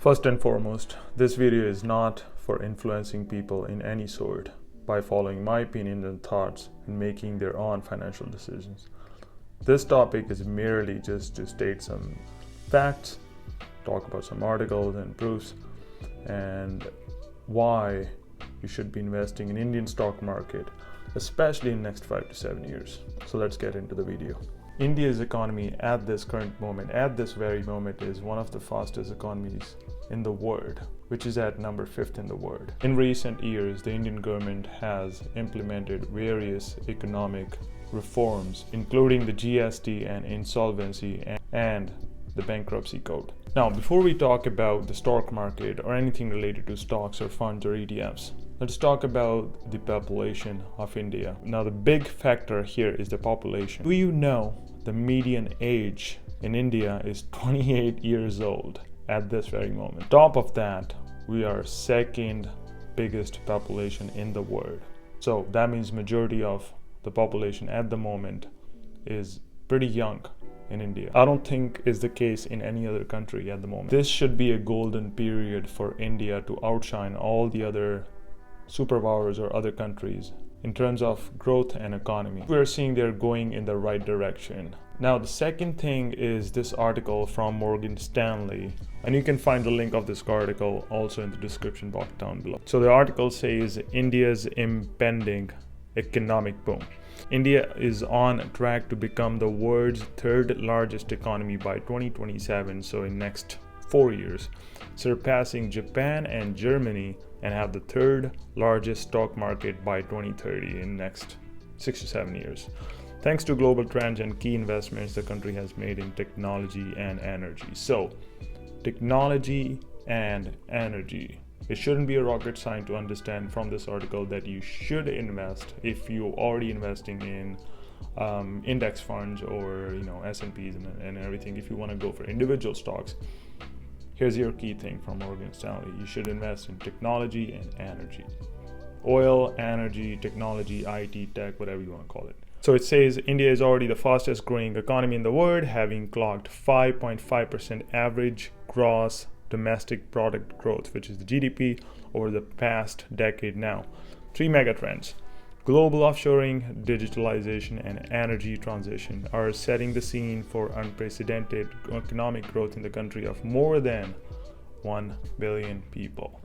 First and foremost, this video is not for influencing people in any sort by following my opinions and thoughts and making their own financial decisions. This topic is merely just to state some facts, talk about some articles and proofs, and why you should be investing in Indian stock market, especially in the next 5 to 7 years. So let's get into the video. India's economy at this current moment, at this very moment, is one of the fastest economies in the world, which is at number 5th in the world. In recent years, the Indian government has implemented various economic reforms, including the GST and insolvency and the bankruptcy code. Now, before we talk about the stock market or anything related to stocks or funds or ETFs, let's talk about the population of India. Now, the big factor here is the population. Do you know the median age in India is 28 years old at this very moment? Top of that, we are second biggest population in the world. So that means majority of the population at the moment is pretty young in India. I don't think is the case in any other country at the moment. This should be a golden period for India to outshine all the other superpowers or other countries in terms of growth and economy. We're seeing they're going in the right direction. Now, the second thing is this article from Morgan Stanley, and you can find the link of this article also in the description box down below. So the article says India's impending economic boom. India is on track to become the world's third largest economy by 2027, so in next 4 years, surpassing Japan and Germany, and have the third largest stock market by 2030 in next 6 to 7 years. Thanks to global trends and key investments the country has made in technology and energy. So, technology and energy. It shouldn't be a rocket science to understand from this article that you should invest if you're already investing in index funds or S&Ps and everything. If you want to go for individual stocks, here's your key thing from Morgan Stanley. You should invest in technology and energy. Oil, energy, technology, IT, tech, whatever you want to call it. So it says India is already the fastest growing economy in the world, having clocked 5.5% average gross domestic product growth, which is the GDP, over the past decade now. 3 megatrends. Global offshoring, digitalization, and energy transition are setting the scene for unprecedented economic growth in the country of more than 1 billion people.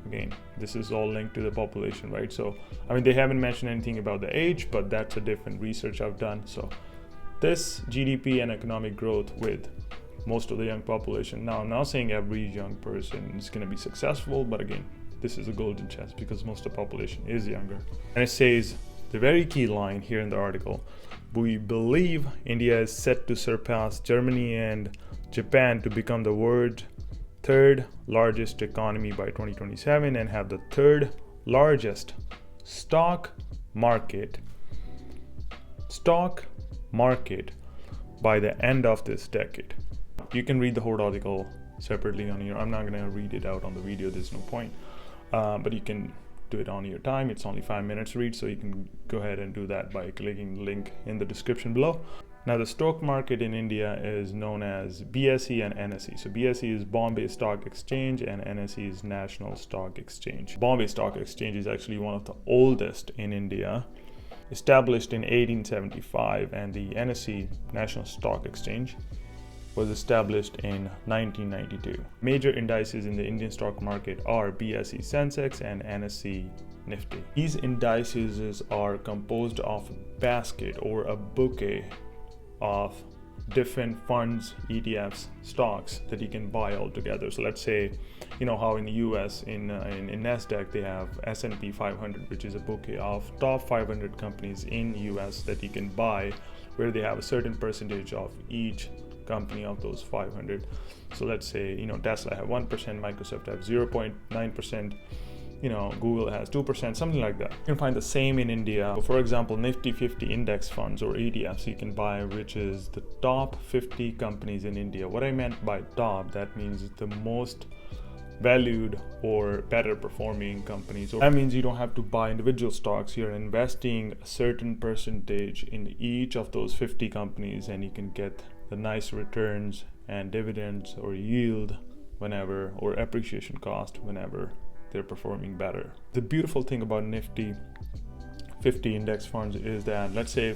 Again, this is all linked to the population, right? So, they haven't mentioned anything about the age, but that's a different research I've done. So, this GDP and economic growth with most of the young population. Now, I'm not saying every young person is going to be successful, but again, this is a golden chance because most of the population is younger. And it says, the very key line here in the article, we believe India is set to surpass Germany and Japan to become the world's third largest economy by 2027 and have the third largest stock market by the end of this decade. You can read the whole article separately on here. I'm not going to read it out on the video, there's no point. But you can do it on your time. It's only 5 minutes read, so you can go ahead and do that by clicking the link in the description below. Now, the stock market in India is known as BSE and NSE. So BSE is Bombay Stock Exchange and NSE is National Stock Exchange. Bombay Stock Exchange is actually one of the oldest in India, established in 1875, and the NSE, National Stock Exchange, was established in 1992. Major indices in the Indian stock market are BSE Sensex and NSE Nifty. These indices are composed of a basket or a bouquet of different funds, ETFs, stocks that you can buy all together. So let's say, how in the US, in NASDAQ, they have S&P 500, which is a bouquet of top 500 companies in US that you can buy, where they have a certain percentage of each company of those 500. So let's say Tesla have 1%, Microsoft have 0.9%, Google has 2%, something like that. You can find the same in India. For example, Nifty 50 index funds or ETFs you can buy, which is the top 50 companies in India. What I meant by top, that means the most valued or better performing companies. So that means you don't have to buy individual stocks. You're investing a certain percentage in each of those 50 companies and you can get the nice returns and dividends or yield whenever, or appreciation cost whenever they're performing better. The beautiful thing about Nifty 50 index funds is that let's say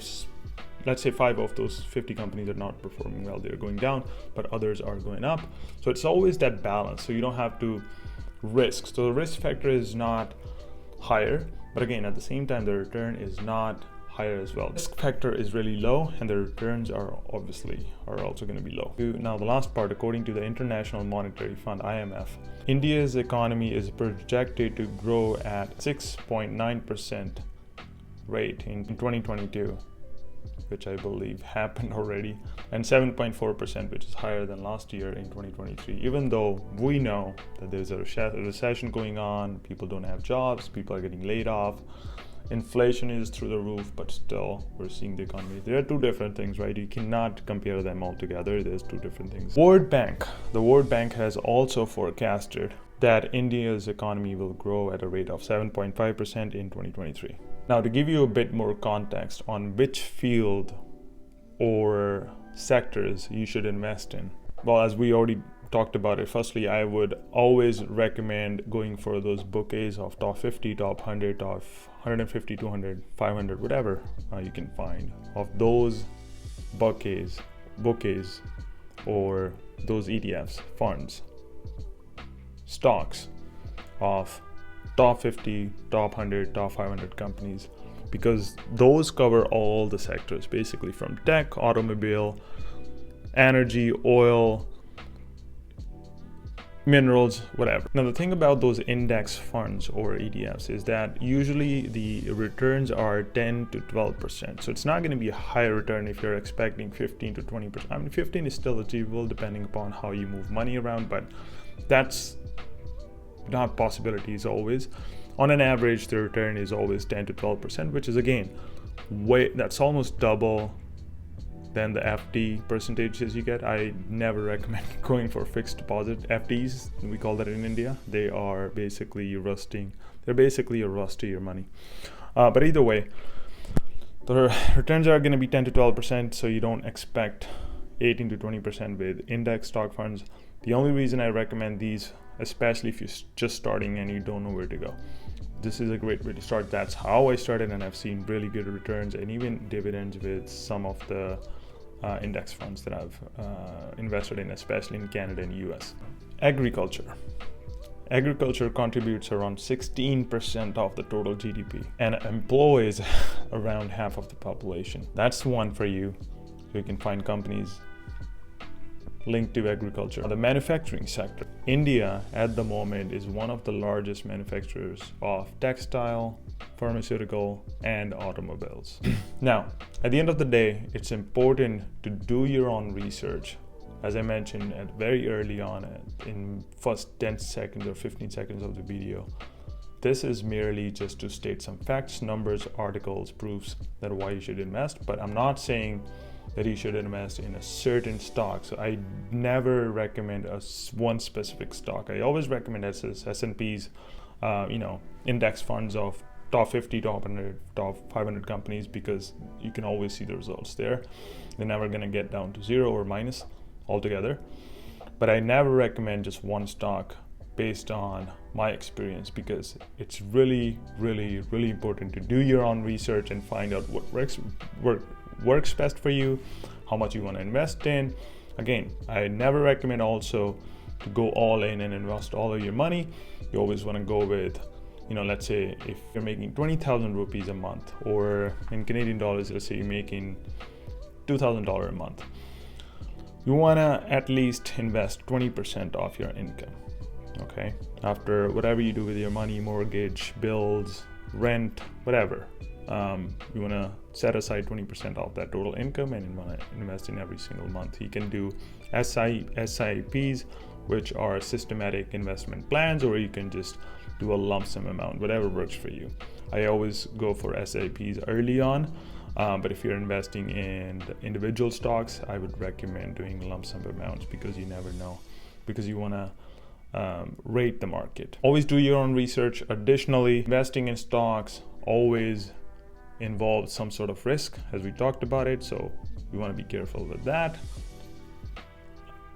5 of those 50 companies are not performing well, they're going down, but others are going up. So it's always that balance. So you don't have to risk. So the risk factor is not higher, but again, at the same time, the return is not higher as well. Risk factor is really low, and the returns are also going to be low. Now, the last part, according to the International Monetary Fund, IMF, India's economy is projected to grow at 6.9% rate in 2022, which I believe happened already, and 7.4%, which is higher than last year in 2023. Even though we know that there's a recession going on, people don't have jobs, people are getting laid off, inflation is through the roof, but still we're seeing the economy. There are two different things, right? You cannot compare them all together. There's two different things. The World Bank has also forecasted that India's economy will grow at a rate of 7.5% in 2023. Now, to give you a bit more context on which field or sectors you should invest in, well, as we already talked about it, firstly, I would always recommend going for those bouquets of top 50, top 100, top 150, 200, 500, whatever you can find of those bouquets or those ETFs, funds, stocks of top 50, top 100, top 500 companies, because those cover all the sectors, basically from tech, automobile, energy, oil, minerals, whatever. Now, the thing about those index funds or ETFs is that usually the returns are 10 to 12%. So it's not going to be a high return if you're expecting 15 to 20%. I mean, 15 is still achievable depending upon how you move money around, but that's not possibilities always. On an average, the return is always 10 to 12%, which is again that's almost double than the FD percentages you get. I never recommend going for fixed deposit FDs. We call that in India. They are basically rusting. They're basically a rust to your money. But either way, the returns are going to be 10 to 12%. So you don't expect 18 to 20% with index stock funds. The only reason I recommend these, especially if you're just starting and you don't know where to go, this is a great way to start. That's how I started, and I've seen really good returns and even dividends with some of the index funds that I've invested in, especially in Canada and US. Agriculture contributes around 16% of the total GDP and employs around half of the population. That's one for you. So you can find companies linked to agriculture. The manufacturing sector. India at the moment is one of the largest manufacturers of textile, pharmaceutical, and automobiles. Now, at the end of the day, it's important to do your own research. As I mentioned at very early on in first 10 seconds or 15 seconds of the video, this is merely just to state some facts, numbers, articles, proofs that why you should invest, but I'm not saying that you should invest in a certain stock. So I never recommend one specific stock. I always recommend S&P's, index funds of top 50, top 100, top 500 companies, because you can always see the results there. They're never going to get down to zero or minus altogether. But I never recommend just one stock based on my experience, because it's really, really, really important to do your own research and find out what works best for you, how much you want to invest in. Again, I never recommend also to go all in and invest all of your money. You always want to go with, let's say if you're making 20,000 rupees a month, or in Canadian dollars, let's say you're making $2,000 a month. You want to at least invest 20% of your income. Okay, after whatever you do with your money, mortgage, bills, rent, whatever, you want to set aside 20% of that total income and you want to invest in every single month. You can do SIPs, which are systematic investment plans, or you can just do a lump sum amount, whatever works for you. I always go for SIPs early on, but if you're investing in individual stocks, I would recommend doing lump sum amounts, because you never know, because you want to rate the market. Always do your own research. Additionally, investing in stocks always involves some sort of risk, as we talked about it, so we want to be careful with that.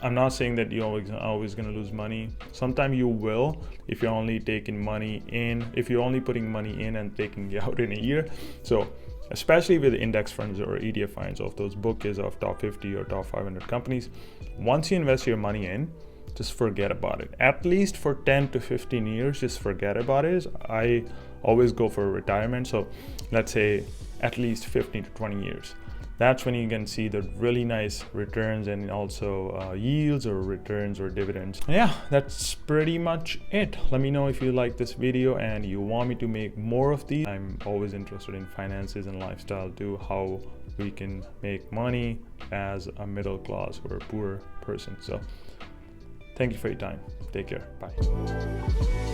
I'm not saying that you're always going to lose money. Sometimes you will if you're only taking money in, if you're only putting money in and taking it out in a year. So especially with index funds or ETF funds of those bookies of top 50 or top 500 companies, once you invest your money in, just forget about it. At least for 10 to 15 years, just forget about it. I always go for retirement. So let's say at least 15 to 20 years. That's when you can see the really nice returns and also yields or returns or dividends. Yeah, that's pretty much it. Let me know if you like this video and you want me to make more of these. I'm always interested in finances and lifestyle too, how we can make money as a middle class or a poor person. So thank you for your time. Take care. Bye.